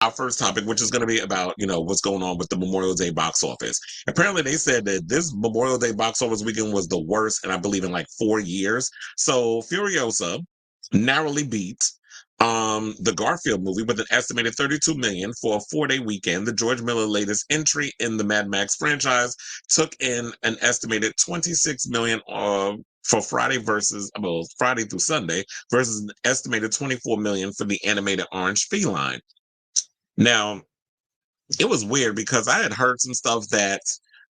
our first topic, which is going to be about, what's going on with the Memorial Day box office. Apparently, they said that this Memorial Day box office weekend was the worst, and I believe in like 4 years. So Furiosa narrowly beat the Garfield movie with an estimated 32 million for a 4-day weekend. The George Miller latest entry in the Mad Max franchise took in an estimated 26 million for Friday through Sunday versus an estimated 24 million for the animated Orange Feline. Now, it was weird because I had heard some stuff that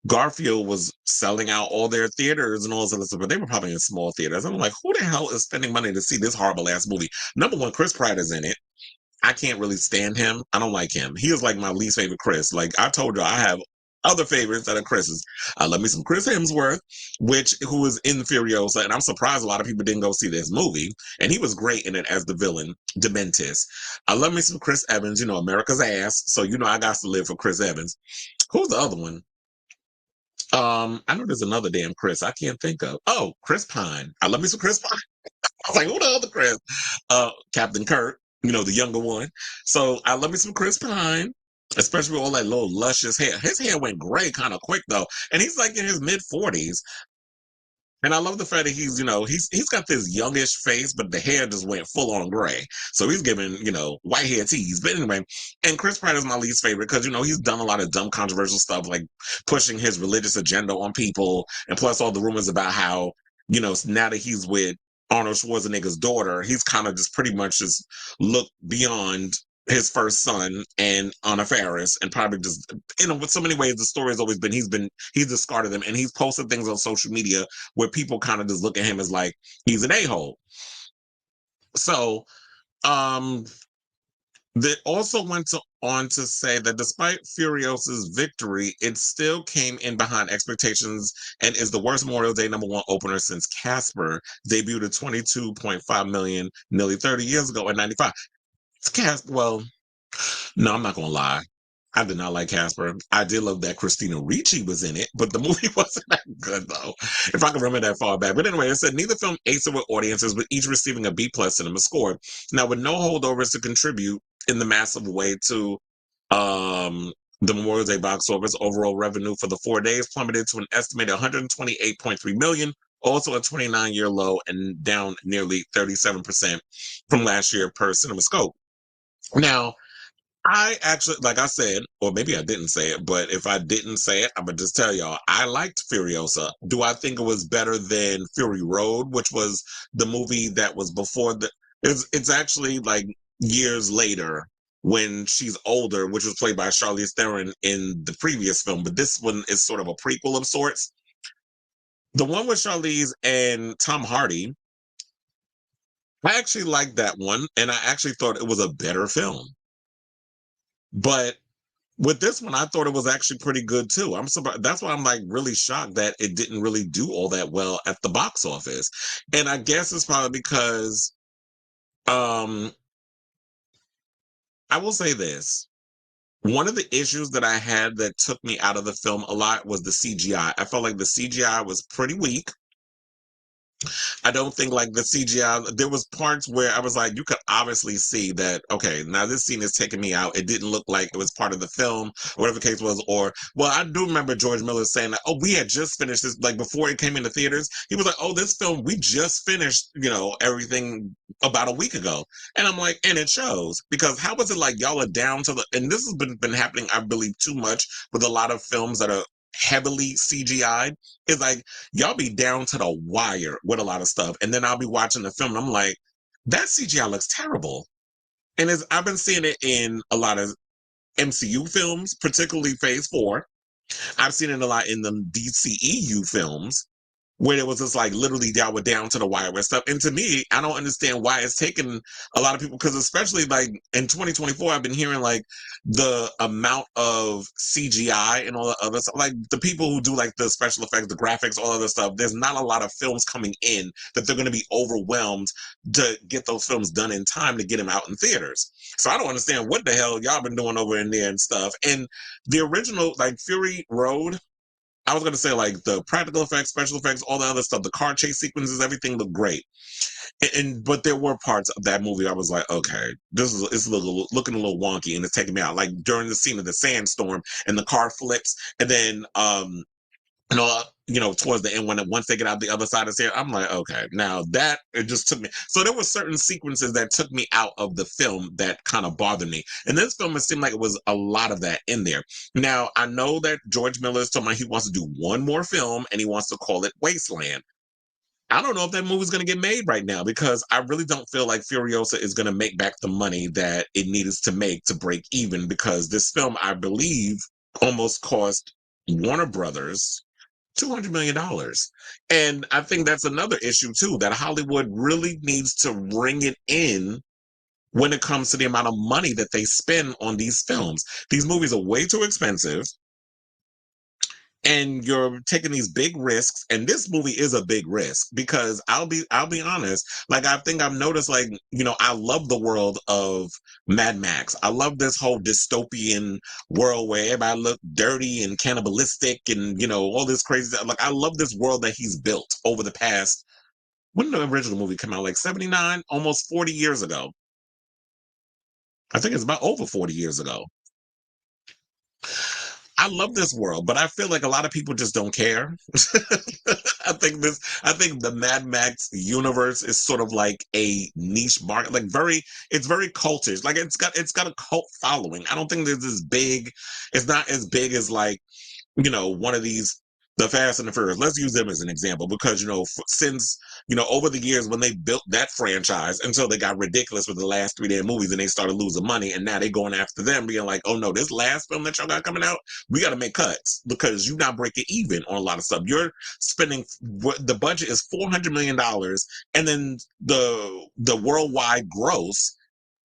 Garfield was selling out all their theaters and all this other stuff, but they were probably in small theaters. I'm like, who the hell is spending money to see this horrible ass movie? Number one, Chris Pratt is in it. I can't really stand him. I don't like him. He is like my least favorite Chris. Like I told you, I have other favorites that are Chris's. I love me some Chris Hemsworth, who was in Furiosa, and I'm surprised a lot of people didn't go see this movie. And he was great in it as the villain, Dementis. I love me some Chris Evans, America's ass. So I got to live for Chris Evans. Who's the other one? I know there's another damn Chris I can't think of. Oh, Chris Pine. I love me some Chris Pine. I was like, who the other Chris? Captain Kirk, the younger one. So I love me some Chris Pine, especially with all that little luscious hair. His hair went gray kind of quick though, and he's like in his mid-40s. And I love the fact that he's got this youngish face, but the hair just went full on gray. So he's giving, white hair tease. But anyway, and Chris Pratt is my least favorite because, he's done a lot of dumb controversial stuff like pushing his religious agenda on people. And plus all the rumors about how, now that he's with Arnold Schwarzenegger's daughter, he's kind of just pretty much just looked beyond his first son and Anna Faris, and probably just, with so many ways, the story has always been he's discarded them, and he's posted things on social media where people kind of just look at him as like he's an a-hole. So, they also went on to say that despite Furiosa's victory, it still came in behind expectations and is the worst Memorial Day #1 opener since Casper debuted at 22.5 million nearly 30 years ago in '95. Well, no, I'm not gonna lie. I did not like Casper. I did love that Christina Ricci was in it, but the movie wasn't that good though. If I can remember that far back. But anyway, it said neither film aced with audiences, with each receiving a B plus cinema score. Now, with no holdovers to contribute in the massive way to the Memorial Day box office, overall revenue for the 4 days plummeted to an estimated 128.3 million, also a 29-year low and down nearly 37% from last year per CinemaScope. Now, I actually, like I said, or maybe I didn't say it, but if I didn't say it, I'm gonna just tell y'all, I liked Furiosa. Do I think it was better than Fury Road, which was the movie that was before it's actually like years later when she's older, which was played by Charlize Theron in the previous film, but this one is sort of a prequel of sorts. The one with Charlize and Tom Hardy, I actually liked that one, and I actually thought it was a better film. But with this one, I thought it was actually pretty good too. I'm surprised. That's why I'm like really shocked that it didn't really do all that well at the box office. And I guess it's probably because I will say this. One of the issues that I had that took me out of the film a lot was the CGI. I felt like the CGI was pretty weak. I don't think like the CGI, there was parts where I was like, you could obviously see that, okay, now this scene is taking me out. It didn't look like it was part of the film, or whatever the case was. Or, well, I do remember George Miller saying that, oh, we had just finished this, like before it came into theaters. He was like, oh, this film, we just finished, everything about a week ago. And I'm like, and it shows, because how was it like y'all are down to the, and this has been happening, I believe, too much with a lot of films that are heavily CGI'd. It's like y'all be down to the wire with a lot of stuff, and then I'll be watching the film and I'm like, that CGI looks terrible. And I've been seeing it in a lot of MCU films, particularly Phase 4. I've seen it a lot in the DCEU films, where it was just like literally y'all were down to the wire with stuff. And to me, I don't understand why it's taken a lot of people, because especially like in 2024, I've been hearing like the amount of CGI and all the other stuff, like the people who do like the special effects, the graphics, all other stuff. There's not a lot of films coming in that they're going to be overwhelmed to get those films done in time to get them out in theaters. So I don't understand what the hell y'all been doing over in there and stuff. And the original, like Fury Road, I was gonna say like the practical effects, special effects, all the other stuff, the car chase sequences, everything looked great. And but there were parts of that movie I was like, okay, this is it's looking a little wonky, and it's taking me out. Like during the scene of the sandstorm, and the car flips, and then towards the end when once they get out the other side of the sand, I'm like, okay, now that it just took me. So there were certain sequences that took me out of the film that kind of bothered me. And this film, it seemed like it was a lot of that in there. Now I know that George Miller is talking about he wants to do one more film, and he wants to call it Wasteland. I don't know if that movie's going to get made right now because I really don't feel like Furiosa is going to make back the money that it needs to make to break even because this film, I believe, almost cost Warner Brothers $200 million. And I think that's another issue too, that Hollywood really needs to ring it in when it comes to the amount of money that they spend on these films. These movies are way too expensive and you're taking these big risks, and this movie is a big risk because I'll be honest, like I think I've noticed, like, I love the world of Mad Max. I love this whole dystopian world where everybody look dirty and cannibalistic and all this crazy stuff. Like I love this world that he's built over the past, when did the original movie come out, like 79, almost 40 years ago. I think it's about over 40 years ago. I love this world, but I feel like a lot of people just don't care. I think the Mad Max universe is sort of like a niche market, like it's very cultish. Like it's got a cult following. I don't think there's this big, it's not as big as like, one of these, the Fast and the Furious. Let's use them as an example because, since, over the years when they built that franchise until they got ridiculous with the last three damn movies and they started losing money. And now they're going after them being like, oh no, this last film that y'all got coming out, we got to make cuts because you're not breaking even on a lot of stuff. You're spending, the budget is $400 million. And then the worldwide gross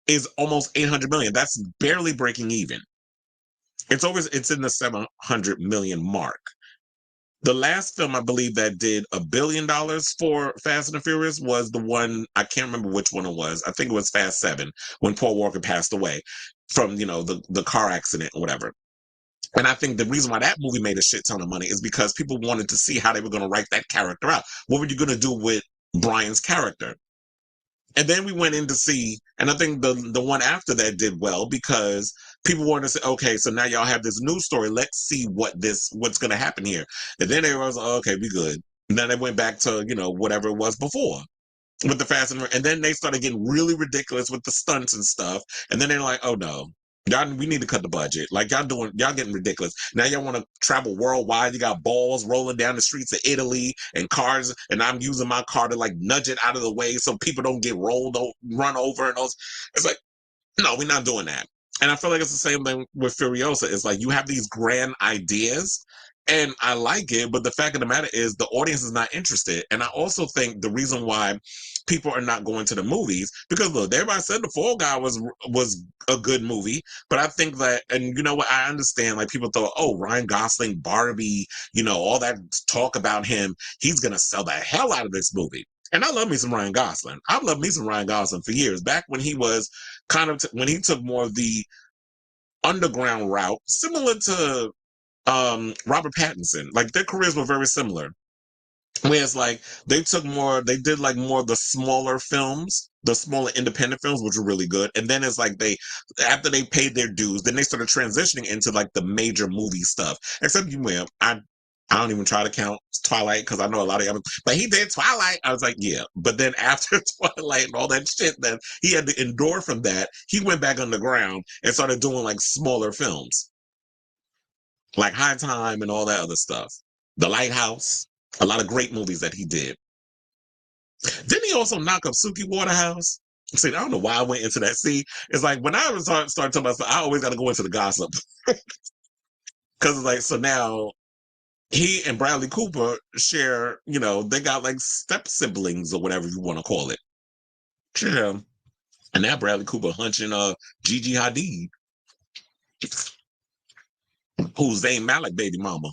is almost 800 million. That's barely breaking even. It's in the 700 million mark. The last film I believe that did $1 billion for Fast and the Furious was the one, I can't remember which one it was. I think it was Fast 7 when Paul Walker passed away from the car accident or whatever. And I think the reason why that movie made a shit ton of money is because people wanted to see how they were going to write that character out. What were you going to do with Brian's character? And then we went in to see, and I think the one after that did well because people wanted to say, okay, so now y'all have this new story. Let's see what's going to happen here. And then they was like, okay, we good. And then they went back to whatever it was before with the Fast and then they started getting really ridiculous with the stunts and stuff. And then they're like, oh no. Y'all, we need to cut the budget. Like y'all getting ridiculous. Now y'all want to travel worldwide. You got balls rolling down the streets of Italy and cars, and I'm using my car to like nudge it out of the way so people don't get run over and those. It's like, no, we're not doing that. And I feel like it's the same thing with Furiosa. It's like you have these grand ideas, and I like it, but the fact of the matter is the audience is not interested. And I also think the reason why people are not going to the movies because look, everybody said the Fall Guy was a good movie, but I think that, and you know what, I understand. Like people thought, oh, Ryan Gosling, Barbie, all that talk about him, he's gonna sell the hell out of this movie. And I love me some Ryan Gosling. I've loved me some Ryan Gosling for years. Back when he was when he took more of the underground route, similar to Robert Pattinson. Like their careers were very similar. Whereas like they did like more of the smaller films, the smaller independent films, which were really good. And then it's like after they paid their dues, then they started transitioning into like the major movie stuff. Except I don't even try to count Twilight because I know a lot of other, but he did Twilight. I was like, yeah. But then after Twilight and all that shit that he had to endure from that, he went back underground and started doing like smaller films, like High Time and all that other stuff. The Lighthouse, a lot of great movies that he did. Didn't he also knock up Suki Waterhouse? See, I don't know why I went into that. See, it's like when I was start talking about stuff, I always got to go into the gossip because it's like so now he and Bradley Cooper share. They got like step siblings or whatever you want to call it. Yeah, and now Bradley Cooper hunching Gigi Hadid, who's Zayn Malik baby mama.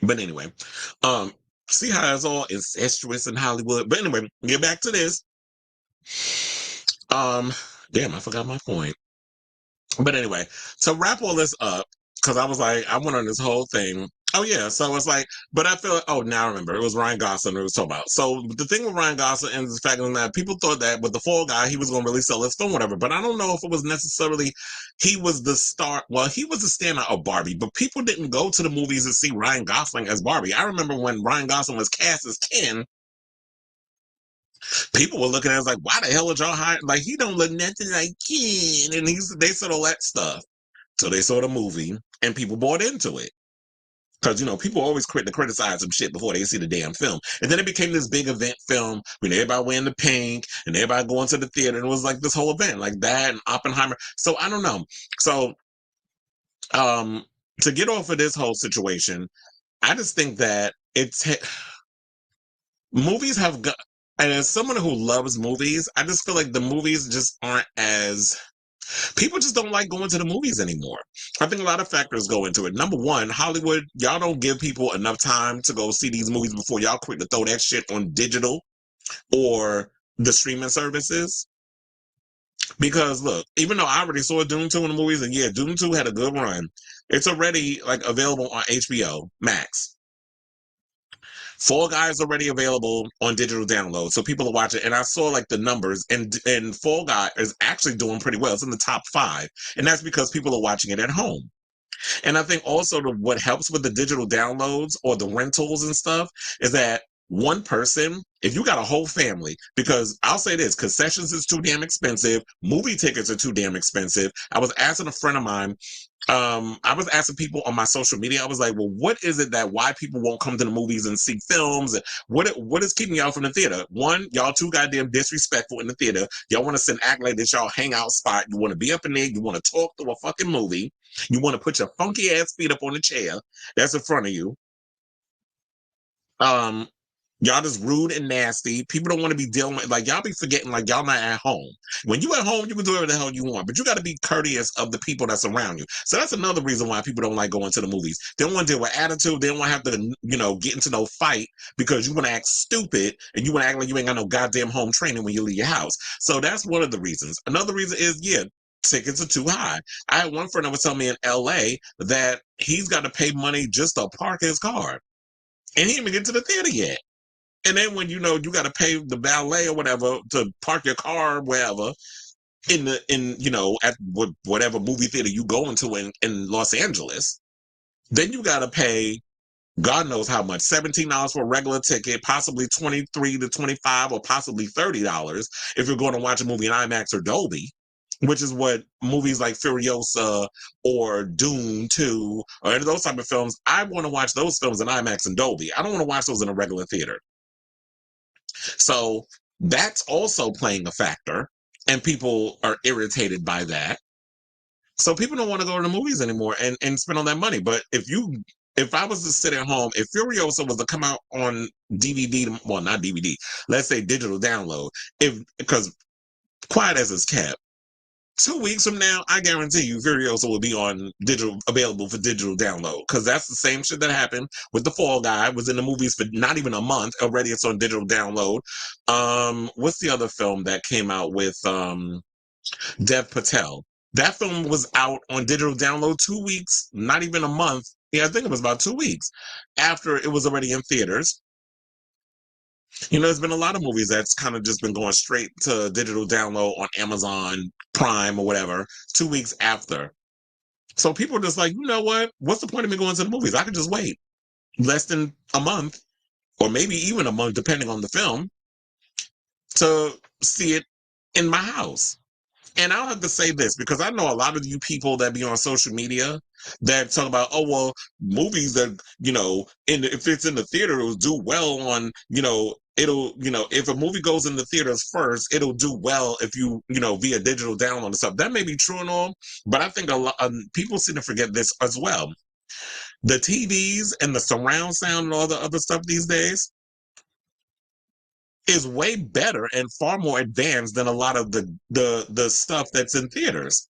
But anyway, um, see how it's all incestuous in Hollywood. But anyway, get back to this. Um, damn, I forgot my point. But anyway, to wrap all this up, because I was like, I went on this whole thing Oh yeah, so it's like, but I feel like, oh now I remember it was Ryan Gosling who was talking about. So the thing with Ryan Gosling and the fact that people thought that with the Fall Guy he was going to really sell his film, whatever. But I don't know if it was necessarily he was the star. Well, he was the standout of Barbie, but people didn't go to the movies to see Ryan Gosling as Barbie. I remember when Ryan Gosling was cast as Ken, people were looking at us like, why the hell are y'all hiring? Like he don't look nothing like Ken, and they said all that stuff. So they saw the movie and people bought into it. Because, people always criticize some shit before they see the damn film. And then it became this big event film when everybody wearing the pink and everybody going to the theater. And it was like this whole event, like that and Oppenheimer. So I don't know. So um, to get off of this whole situation, I just think that movies have got, and as someone who loves movies, I just feel like the movies just aren't as people just don't like going to the movies anymore. I think a lot of factors go into it. Number one, Hollywood, y'all don't give people enough time to go see these movies before y'all quick to throw that shit on digital or the streaming services. Because look, even though I already saw Doom 2 in the movies, and yeah, Doom 2 had a good run, it's already like available on HBO Max. Fall Guys already available on digital download, so people are watching. And I saw like the numbers, and Fall Guy is actually doing pretty well. It's in the top 5, and that's because people are watching it at home. And I think also what helps with the digital downloads or the rentals and stuff is that one person, if you got a whole family, because I'll say this, concessions is too damn expensive, movie tickets are too damn expensive. I was asking a friend of mine, I was asking people on my social media, I was like, well, what is it that why people won't come to the movies and see films? And what is keeping y'all from the theater? One, y'all too goddamn disrespectful in the theater. Y'all want to send act like this y'all hangout spot. You want to be up in there, you want to talk through a fucking movie. You want to put your funky ass feet up on the chair that's in front of you. Um, y'all just rude and nasty. People don't want to be dealing with like y'all be forgetting like y'all not at home. When you at home, you can do whatever the hell you want, but you got to be courteous of the people that's around you. So that's another reason why people don't like going to the movies. They don't want to deal with attitude. They don't want to have to get into no fight because you want to act stupid and you want to act like you ain't got no goddamn home training when you leave your house. So that's one of the reasons. Another reason is yeah. Tickets are too high. I had one friend that was telling me in LA that he's got to pay money just to park his car. And he didn't even get to the theater yet. And then when you got to pay the valet or whatever to park your car wherever at whatever movie theater you go into in Los Angeles, then you got to pay God knows how much, $17 for a regular ticket, possibly 23 to 25 or possibly $30 if you're going to watch a movie in IMAX or Dolby, which is what movies like Furiosa or Dune 2 or any of those type of films, I want to watch those films in IMAX and Dolby. I don't want to watch those in a regular theater. So that's also playing a factor, and people are irritated by that. So people don't want to go to the movies anymore and spend all that money. But if I was to sit at home, if Furiosa was to come out on DVD, well, not DVD, let's say digital download, because quiet as it's kept, 2 weeks from now, I guarantee you Furiosa will be on digital, available for digital download. Because that's the same shit that happened with the Fall Guy. Was in the movies for not even a month. Already it's on digital download. What's the other film that came out with Dev Patel? That film was out on digital download 2 weeks, not even a month. Yeah, I think it was about 2 weeks after it was already in theaters. There's been a lot of movies that's kind of just been going straight to digital download on Amazon Prime or whatever 2 weeks after. So people are just like, you know what? What's the point of me going to the movies? I could just wait less than a month or maybe even a month, depending on the film, to see it in my house. And I'll have to say this because I know a lot of you people that be on social media that talk about, oh, well, movies that, if it's in the theater, it'll do well on, if a movie goes in the theaters first, it'll do well if via digital download and stuff. That may be true and all, but I think a lot people seem to forget this as well. The TVs and the surround sound and all the other stuff these days is way better and far more advanced than a lot of the stuff that's in theaters.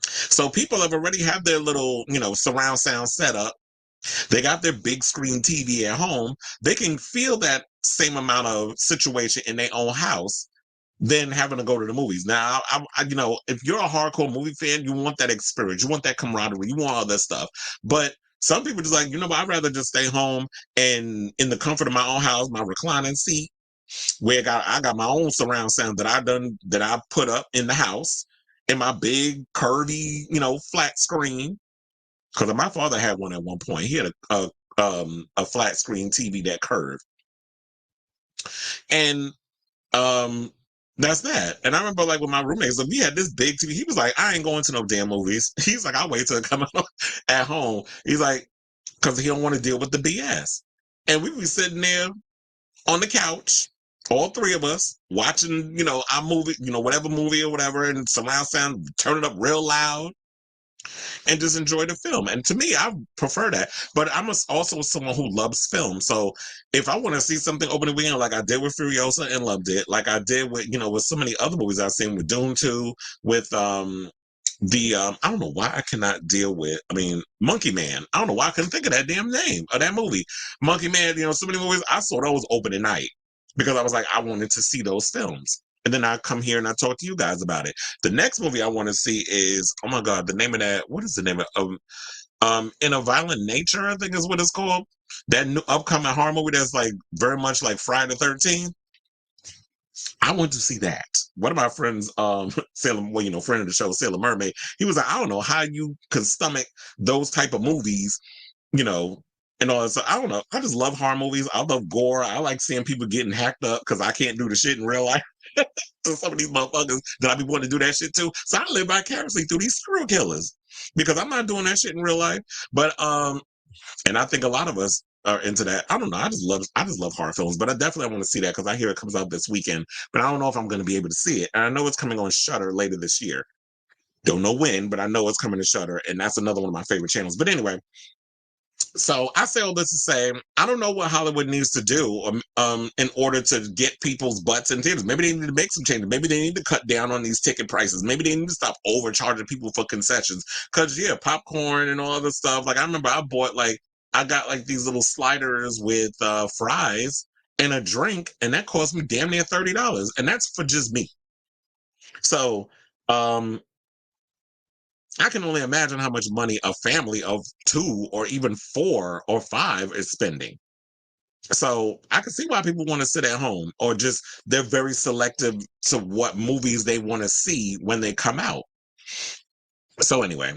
So people have already have their little, surround sound setup. They got their big screen TV at home. They can feel that same amount of situation in their own house than having to go to the movies. Now, if you're a hardcore movie fan, you want that experience, you want that camaraderie, you want all that stuff. But Some people just like, you know what, I'd rather just stay home and in the comfort of my own house, my reclining seat, where I got my own surround sound that I put up in the house in my big curvy, flat screen. Because my father had one at one point. He had a flat screen TV that curved. And um that's that. And I remember like with my roommates, like, we had this big TV. He was like, I ain't going to no damn movies. He's like, I'll wait till it come out at home. He's like, because he don't want to deal with the BS. And we be sitting there on the couch, all three of us, watching, our movie, whatever movie or whatever, and surround sound, turn it up real loud and just enjoy the film. And to me, I prefer that. But I'm also someone who loves film. So if I want to see something opening weekend, like I did with Furiosa and loved it, like I did with, with so many other movies I've seen with Dune 2, with I don't know why I cannot deal with, Monkey Man. I don't know why I couldn't think of that damn name of that movie. Monkey Man, so many movies, I saw those opening night because I was like, I wanted to see those films. And then I come here and I talk to you guys about it. The next movie I want to see is, oh my God, the name of that, what is the name of, In a Violent Nature, I think is what it's called. That new upcoming horror movie that's like very much like Friday the 13th. I went to see that. One of my friends, Sailor, well, friend of the show, Sailor Mermaid, he was like, I don't know how you could stomach those type of movies, you know, and all that. So I don't know. I just love horror movies. I love gore. I like seeing people getting hacked up because I can't do the shit in real life. So some of these motherfuckers that I be wanting to do that shit too. So I live vicariously through these serial killers because I'm not doing that shit in real life. But and I think a lot of us are into that. I don't know. I just love horror films, but I definitely want to see that because I hear it comes out this weekend. But I don't know if I'm going to be able to see it. And I know it's coming on Shutter later this year. Don't know when, but I know it's coming to Shutter, and that's another one of my favorite channels. But anyway, so I say all this to say, I don't know what Hollywood needs to do in order to get people's butts in theaters. Maybe they need to make some changes. Maybe they need to cut down on these ticket prices. Maybe they need to stop overcharging people for concessions. Because, yeah, popcorn and all other stuff. Like, I remember I got like these little sliders with fries and a drink, and that cost me damn near $30. And that's for just me. So, um, I can only imagine how much money a family of two or even four or five is spending. So I can see why people want to sit at home or just they're very selective to what movies they want to see when they come out. So anyway,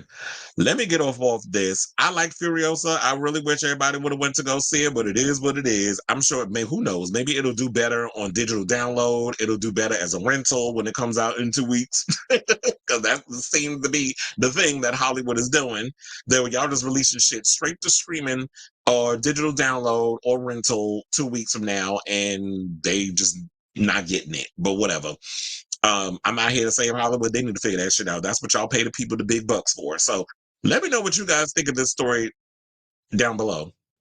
let me get off this. I like Furiosa. I really wish everybody would have went to go see it, but it is what it is. I'm sure it may, who knows? Maybe it'll do better on digital download. It'll do better as a rental when it comes out in 2 weeks. Because that seems to be the thing that Hollywood is doing. That y'all just releasing shit straight to streaming or digital download or rental 2 weeks from now, and they just not getting it. But whatever. I'm not here to save Hollywood. They need to figure that shit out. That's what y'all pay the people the big bucks for. So let me know what you guys think of this story down below.